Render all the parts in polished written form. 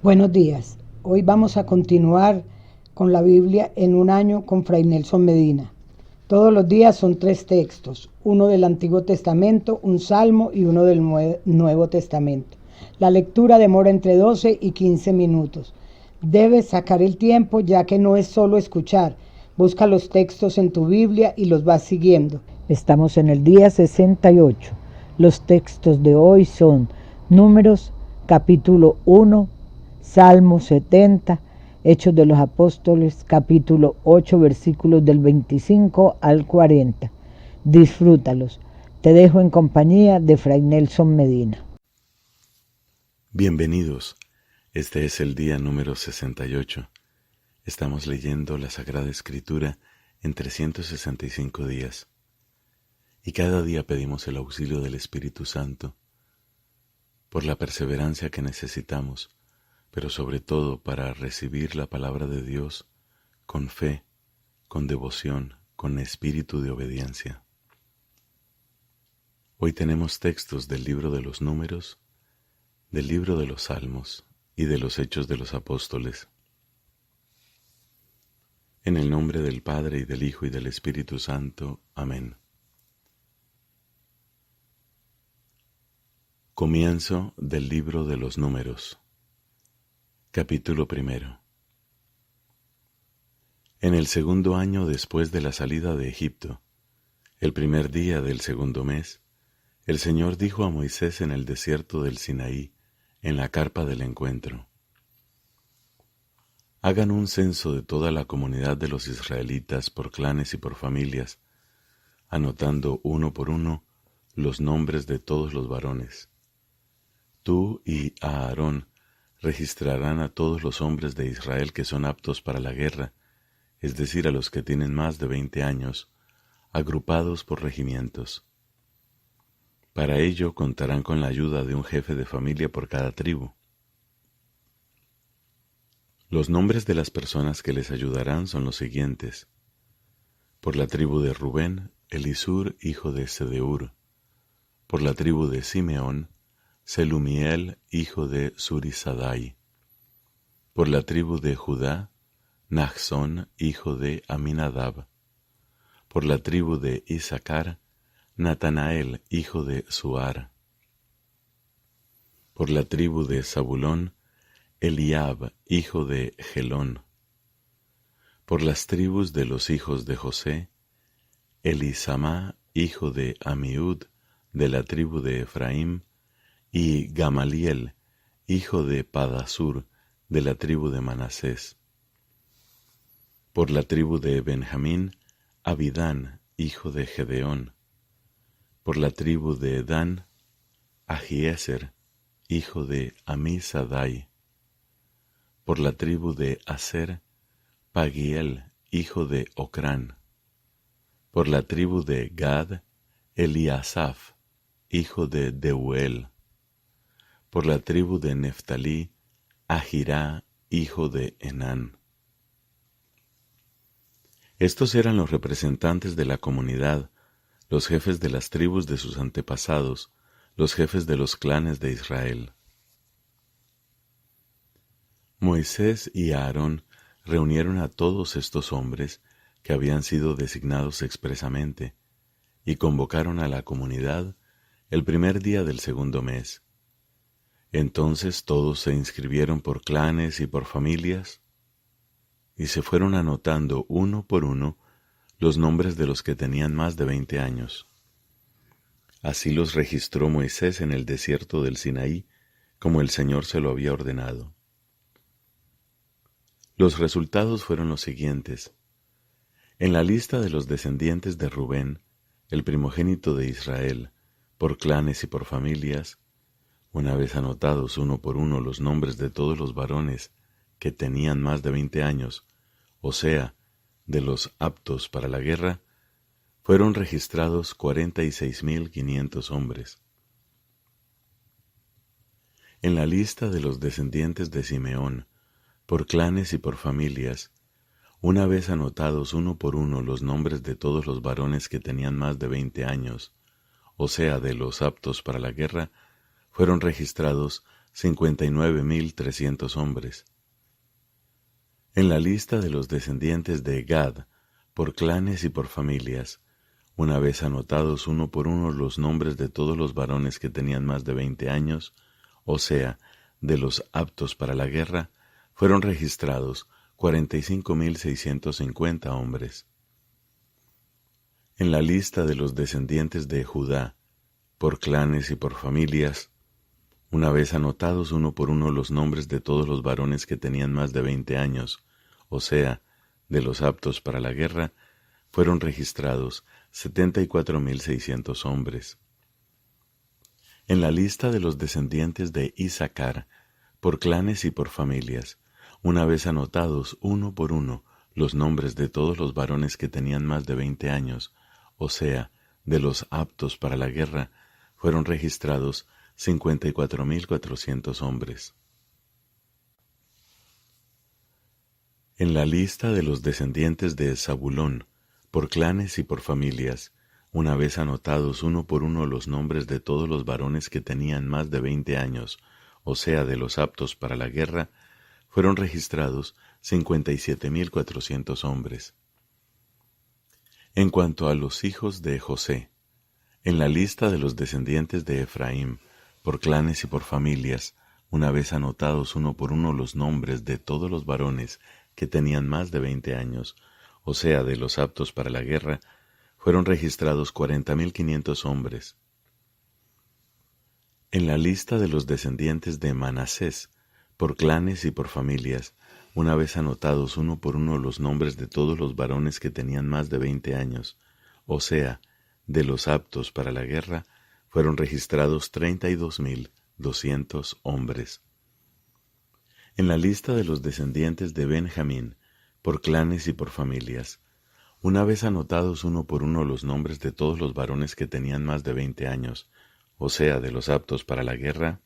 Buenos días. Hoy vamos a continuar con la Biblia en un año con Fray Nelson Medina. Todos los días son 3 textos, uno del Antiguo Testamento, un salmo y uno del Nuevo Testamento. La lectura demora entre 12 y 15 minutos. Debes sacar el tiempo ya que no es solo escuchar. Busca los textos en tu Biblia y los vas siguiendo. Estamos en el día 68. Los textos de hoy son Números, capítulo 1, Salmo 70, Hechos de los Apóstoles, capítulo 8, versículos del 25 al 40. Disfrútalos. Te dejo en compañía de Fray Nelson Medina. Bienvenidos. Este es el día número 68. Estamos leyendo la Sagrada Escritura en 365 días. Y cada día pedimos el auxilio del Espíritu Santo por la perseverancia que necesitamos, pero sobre todo para recibir la palabra de Dios con fe, con devoción, con espíritu de obediencia. Hoy tenemos textos del libro de los Números, del libro de los Salmos y de los Hechos de los Apóstoles. En el nombre del Padre, y del Hijo, y del Espíritu Santo. Amén. Comienzo del libro de los Números. Capítulo 1. En el segundo año después de la salida de Egipto, el primer día del segundo mes, el Señor dijo a Moisés en el desierto del Sinaí, en la carpa del encuentro: Hagan un censo de toda la comunidad de los israelitas por clanes y por familias, anotando uno por uno los nombres de todos los varones. Tú y Aarón registrarán a todos los hombres de Israel que son aptos para la guerra, es decir, a los que tienen más de 20 años, agrupados por regimientos. Para ello contarán con la ayuda de un jefe de familia por cada tribu. Los nombres de las personas que les ayudarán son los siguientes: por la tribu de Rubén, Elisur, hijo de Sedeur; por la tribu de Simeón, Selumiel, hijo de Zurisadai; por la tribu de Judá, Nachzón, hijo de Aminadab; por la tribu de Isaacar, Natanael, hijo de Suar; por la tribu de Zabulón, Eliab, hijo de Gelón; por las tribus de los hijos de José, Elisamá, hijo de Amiud, de la tribu de Efraín, y Gamaliel, hijo de Padasur, de la tribu de Manasés; por la tribu de Benjamín, Abidán, hijo de Gedeón; por la tribu de Dan, Ahieser, hijo de Amisadai; por la tribu de Aser, Pagiel, hijo de Ocrán; por la tribu de Gad, Eliasaf, hijo de Deuel; por la tribu de Neftalí, Ahirá, hijo de Enán. Estos eran los representantes de la comunidad, los jefes de las tribus de sus antepasados, los jefes de los clanes de Israel. Moisés y Aarón reunieron a todos estos hombres que habían sido designados expresamente, y convocaron a la comunidad el primer día del segundo mes. Entonces todos se inscribieron por clanes y por familias, y se fueron anotando uno por uno los nombres de los que tenían más de 20 años. Así los registró Moisés en el desierto del Sinaí, como el Señor se lo había ordenado. Los resultados fueron los siguientes. En la lista de los descendientes de Rubén, el primogénito de Israel, por clanes y por familias, una vez anotados uno por uno los nombres de todos los varones que tenían más de 20 años, o sea, de los aptos para la guerra, fueron registrados 46.500 hombres. En la lista de los descendientes de Simeón, por clanes y por familias, una vez anotados uno por uno los nombres de todos los varones que tenían más de 20 años, o sea, de los aptos para la guerra, fueron registrados 59.300 hombres. En la lista de los descendientes de Gad, por clanes y por familias, una vez anotados uno por uno los nombres de todos los varones que tenían más de 20 años, o sea, de los aptos para la guerra, fueron registrados 45.650 hombres. En la lista de los descendientes de Judá, por clanes y por familias, una vez anotados uno por uno los nombres de todos los varones que tenían más de 20 años, o sea, de los aptos para la guerra, fueron registrados 74.600 hombres. En la lista de los descendientes de Isaacar, por clanes y por familias, una vez anotados uno por uno los nombres de todos los varones que tenían más de 20 años, o sea, de los aptos para la guerra, fueron registrados 54.400 hombres. En la lista de los descendientes de Zabulón, por clanes y por familias, una vez anotados uno por uno los nombres de todos los varones que tenían más de 20 años, o sea, de los aptos para la guerra, fueron registrados 57.400 hombres. En cuanto a los hijos de José, en la lista de los descendientes de Efraín, por clanes y por familias, una vez anotados uno por uno los nombres de todos los varones que tenían más de 20 años, o sea, de los aptos para la guerra, fueron registrados 40.500 hombres. En la lista de los descendientes de Manasés, por clanes y por familias, una vez anotados uno por uno los nombres de todos los varones que tenían más de 20 años, o sea, de los aptos para la guerra, fueron registrados 32.200 hombres. En la lista de los descendientes de Benjamín, por clanes y por familias, una vez anotados uno por uno los nombres de todos los varones que tenían más de 20 años, o sea, de los aptos para la guerra,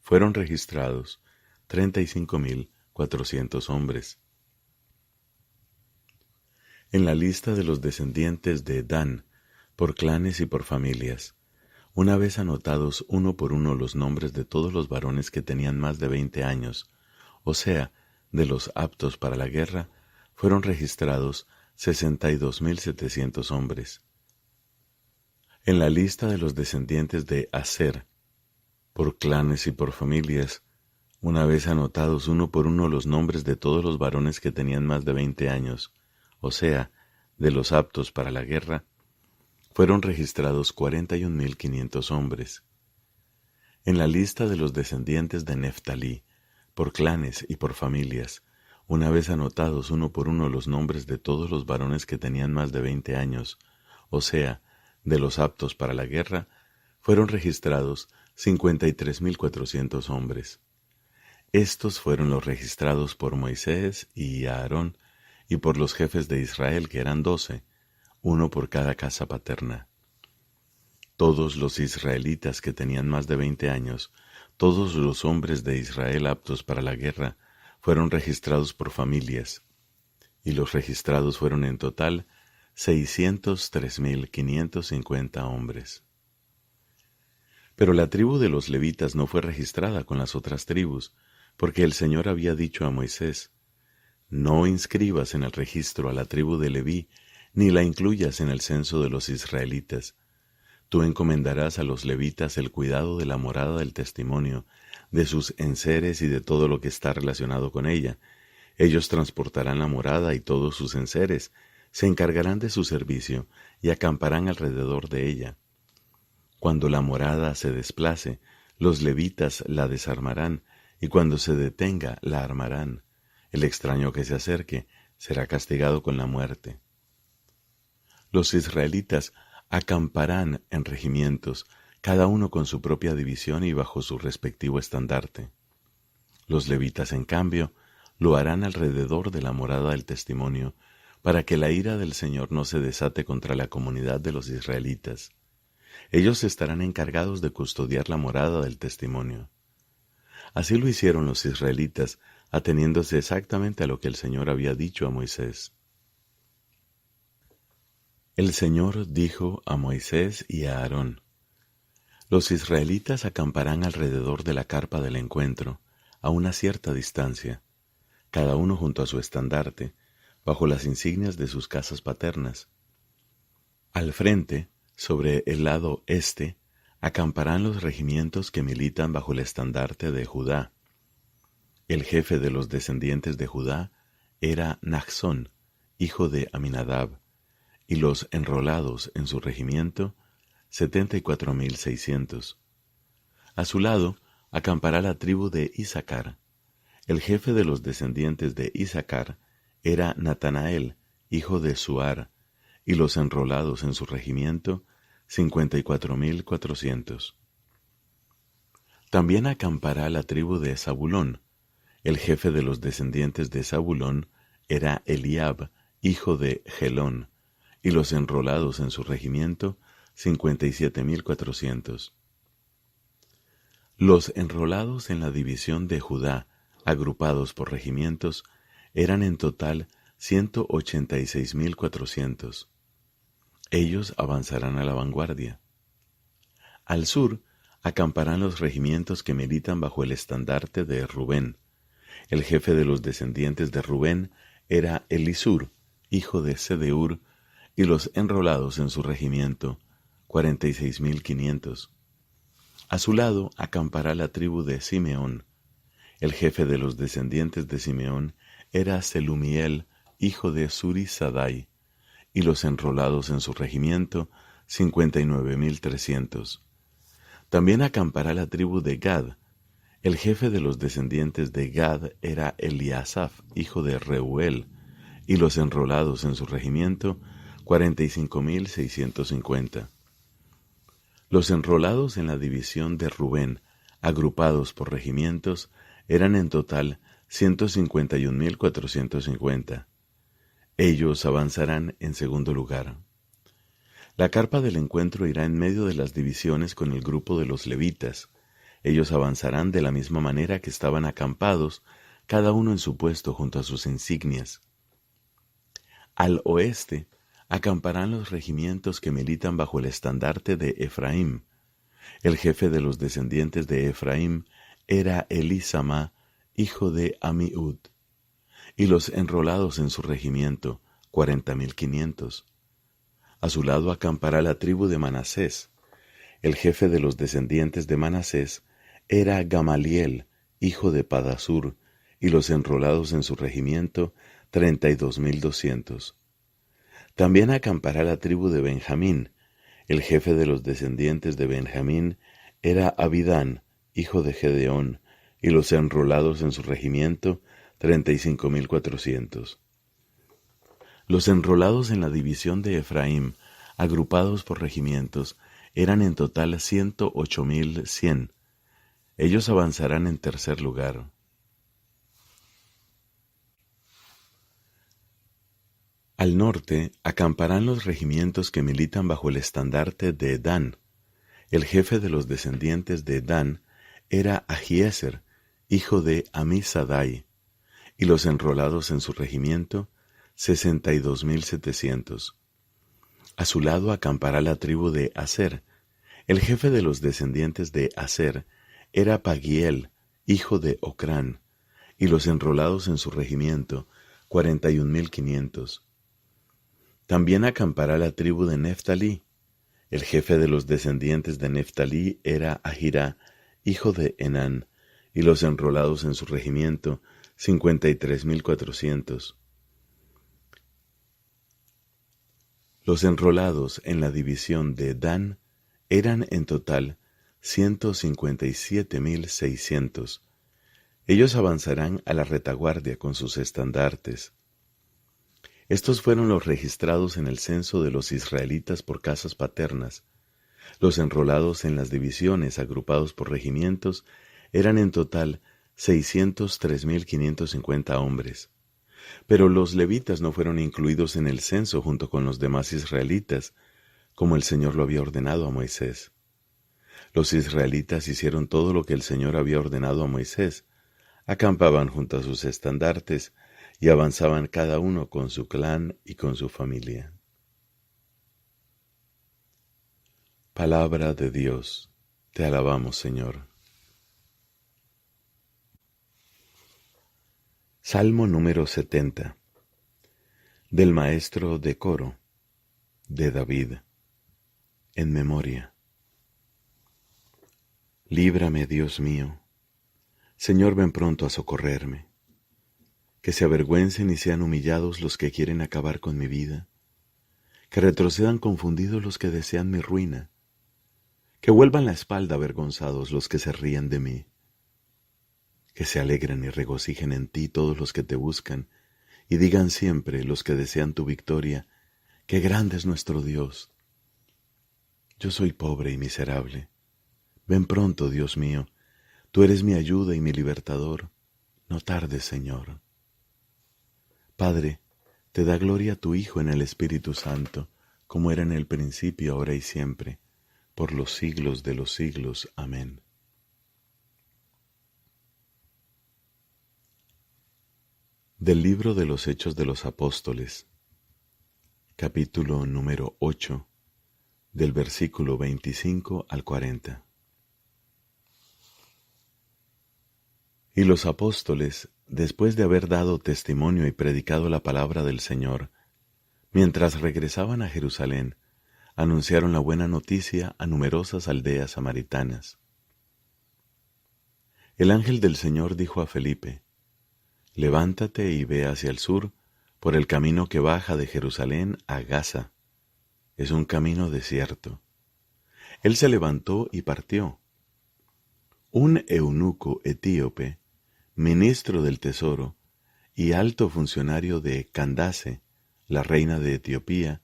fueron registrados 35.400 hombres. En la lista de los descendientes de Dan, por clanes y por familias, una vez anotados uno por uno los nombres de todos los varones que tenían más de 20 años, o sea, de los aptos para la guerra, fueron registrados 62.700 hombres. En la lista de los descendientes de Aser, por clanes y por familias, una vez anotados uno por uno los nombres de todos los varones que tenían más de 20 años, o sea, de los aptos para la guerra, fueron registrados 41.500 hombres. En la lista de los descendientes de Neftalí, por clanes y por familias, una vez anotados uno por uno los nombres de todos los varones que tenían más de 20 años, o sea, de los aptos para la guerra, fueron registrados 53.400 hombres. Estos fueron los registrados por Moisés y Aarón, y por los jefes de Israel, que eran 12, uno por cada casa paterna. Todos los israelitas que tenían más de 20 años, todos los hombres de Israel aptos para la guerra, fueron registrados por familias, y los registrados fueron en total 603.550 hombres. Pero la tribu de los levitas no fue registrada con las otras tribus, porque el Señor había dicho a Moisés: no inscribas en el registro a la tribu de Leví, ni la incluyas en el censo de los israelitas. Tú encomendarás a los levitas el cuidado de la morada del testimonio, de sus enseres y de todo lo que está relacionado con ella. Ellos transportarán la morada y todos sus enseres, se encargarán de su servicio y acamparán alrededor de ella. Cuando la morada se desplace, los levitas la desarmarán, y cuando se detenga, la armarán. El extraño que se acerque será castigado con la muerte. Los israelitas acamparán en regimientos, cada uno con su propia división y bajo su respectivo estandarte. Los levitas, en cambio, lo harán alrededor de la morada del testimonio, para que la ira del Señor no se desate contra la comunidad de los israelitas. Ellos estarán encargados de custodiar la morada del testimonio. Así lo hicieron los israelitas, ateniéndose exactamente a lo que el Señor había dicho a Moisés. El Señor dijo a Moisés y a Aarón: Los israelitas acamparán alrededor de la carpa del encuentro, a una cierta distancia, cada uno junto a su estandarte, bajo las insignias de sus casas paternas. Al frente, sobre el lado este, acamparán los regimientos que militan bajo el estandarte de Judá. El jefe de los descendientes de Judá era Naasón, hijo de Aminadab, y los enrolados en su regimiento, 74,600. A su lado acampará la tribu de Isacar. El jefe de los descendientes de Isacar era Natanael, hijo de Suar, y los enrolados en su regimiento, 54,400. También acampará la tribu de Zabulón. El jefe de los descendientes de Zabulón era Eliab, hijo de Gelón, y los enrolados en su regimiento, 57,400. Los enrolados en la división de Judá, agrupados por regimientos, eran en total 186,400. Ellos avanzarán a la vanguardia. Al sur acamparán los regimientos que militan bajo el estandarte de Rubén. El jefe de los descendientes de Rubén era Elisur, hijo de Sedeur, y los enrolados en su regimiento, 46,500. A su lado acampará la tribu de Simeón. El jefe de los descendientes de Simeón era Selumiel, hijo de Surisadai, y los enrolados en su regimiento, 59,300. También acampará la tribu de Gad. El jefe de los descendientes de Gad era Eliasaf, hijo de Reuel, y los enrolados en su regimiento, 45,650. Los enrolados en la división de Rubén, agrupados por regimientos, eran en total 151,450. Ellos avanzarán en segundo lugar. La carpa del encuentro irá en medio de las divisiones con el grupo de los levitas. Ellos avanzarán de la misma manera que estaban acampados, cada uno en su puesto junto a sus insignias. Al oeste acamparán los regimientos que militan bajo el estandarte de Efraín. El jefe de los descendientes de Efraín era Elisama, hijo de Amiud, y los enrolados en su regimiento, 40,500. A su lado acampará la tribu de Manasés. El jefe de los descendientes de Manasés era Gamaliel, hijo de Padasur, y los enrolados en su regimiento, 32,200. También acampará la tribu de Benjamín. El jefe de los descendientes de Benjamín era Abidán, hijo de Gedeón, y los enrolados en su regimiento, 35,400. Los enrolados en la división de Efraín, agrupados por regimientos, eran en total 108,100. Ellos avanzarán en tercer lugar. Al norte acamparán los regimientos que militan bajo el estandarte de Dan. El jefe de los descendientes de Dan era Ahiezer, hijo de Amisadai, y los enrolados en su regimiento, 62,700. A su lado acampará la tribu de Aser. El jefe de los descendientes de Aser era Pagiel, hijo de Ocrán, y los enrolados en su regimiento, 41,500. También acampará la tribu de Neftalí. El jefe de los descendientes de Neftalí era Ahirá, hijo de Enán, y los enrolados en su regimiento, 53,400. Los enrolados en la división de Dan eran en total 157,600. Ellos avanzarán a la retaguardia con sus estandartes. Estos fueron los registrados en el censo de los israelitas por casas paternas. Los enrolados en las divisiones, agrupados por regimientos, eran en total 603,550 hombres. Pero los levitas no fueron incluidos en el censo junto con los demás israelitas, como el Señor lo había ordenado a Moisés. Los israelitas hicieron todo lo que el Señor había ordenado a Moisés. Acampaban junto a sus estandartes y avanzaban cada uno con su clan y con su familia. Palabra de Dios. Te alabamos, Señor. Salmo número 70. Del maestro de coro, de David, en memoria. Líbrame, Dios mío. Señor, ven pronto a socorrerme. Que se avergüencen y sean humillados los que quieren acabar con mi vida. Que retrocedan confundidos los que desean mi ruina. Que vuelvan la espalda avergonzados los que se ríen de mí. Que se alegren y regocijen en ti todos los que te buscan, y digan siempre los que desean tu victoria, qué grande es nuestro Dios. Yo soy pobre y miserable. Ven pronto, Dios mío, tú eres mi ayuda y mi libertador. No tardes, Señor. Padre, te da gloria a tu Hijo en el Espíritu Santo, como era en el principio, ahora y siempre, por los siglos de los siglos. Amén. Del libro de los Hechos de los Apóstoles, capítulo número 8, del versículo 25 al 40. Y los apóstoles, después de haber dado testimonio y predicado la palabra del Señor, mientras regresaban a Jerusalén, anunciaron la buena noticia a numerosas aldeas samaritanas. El ángel del Señor dijo a Felipe: Levántate y ve hacia el sur, por el camino que baja de Jerusalén a Gaza. Es un camino desierto. Él se levantó y partió. Un eunuco etíope, ministro del tesoro y alto funcionario de Candace, la reina de Etiopía,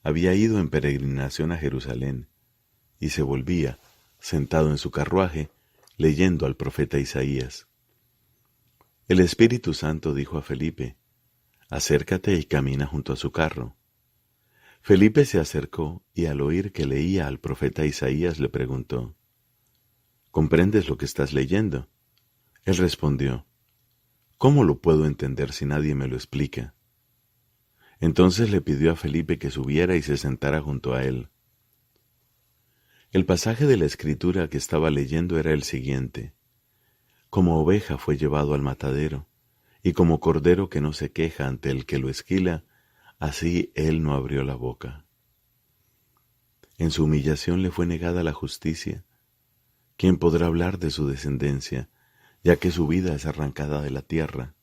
había ido en peregrinación a Jerusalén y se volvía, sentado en su carruaje, leyendo al profeta Isaías. El Espíritu Santo dijo a Felipe: Acércate y camina junto a su carro. Felipe se acercó y al oír que leía al profeta Isaías le preguntó: ¿Comprendes lo que estás leyendo? Él respondió: ¿Cómo lo puedo entender si nadie me lo explica? Entonces le pidió a Felipe que subiera y se sentara junto a él. El pasaje de la Escritura que estaba leyendo era el siguiente: Como oveja fue llevado al matadero, y como cordero que no se queja ante el que lo esquila, así él no abrió la boca. En su humillación le fue negada la justicia. ¿Quién podrá hablar de su descendencia, ya que su vida es arrancada de la tierra?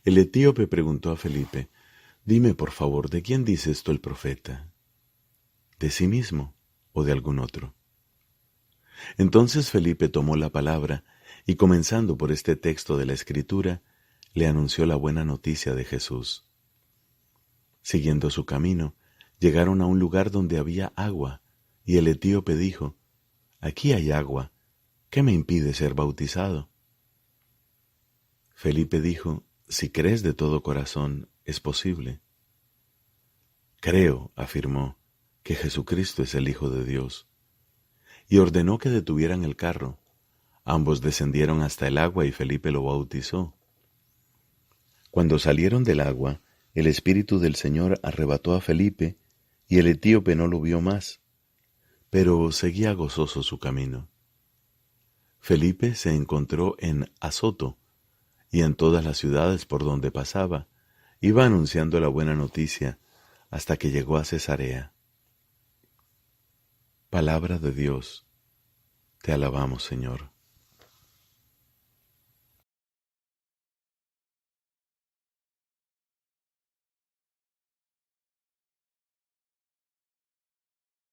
El etíope preguntó a Felipe: Dime, por favor, ¿de quién dice esto el profeta? ¿De sí mismo o de algún otro? Entonces Felipe tomó la palabra y, comenzando por este texto de la Escritura, le anunció la buena noticia de Jesús. Siguiendo su camino, llegaron a un lugar donde había agua, y el etíope dijo: Aquí hay agua, ¿qué me impide ser bautizado? Felipe dijo: Si crees de todo corazón, es posible. Creo, afirmó, que Jesucristo es el Hijo de Dios. Y ordenó que detuvieran el carro. Ambos descendieron hasta el agua y Felipe lo bautizó. Cuando salieron del agua, el Espíritu del Señor arrebató a Felipe, y el etíope no lo vio más, pero seguía gozoso su camino. Felipe se encontró en Azoto, y en todas las ciudades por donde pasaba, iba anunciando la buena noticia, hasta que llegó a Cesarea. Palabra de Dios. Te alabamos, Señor.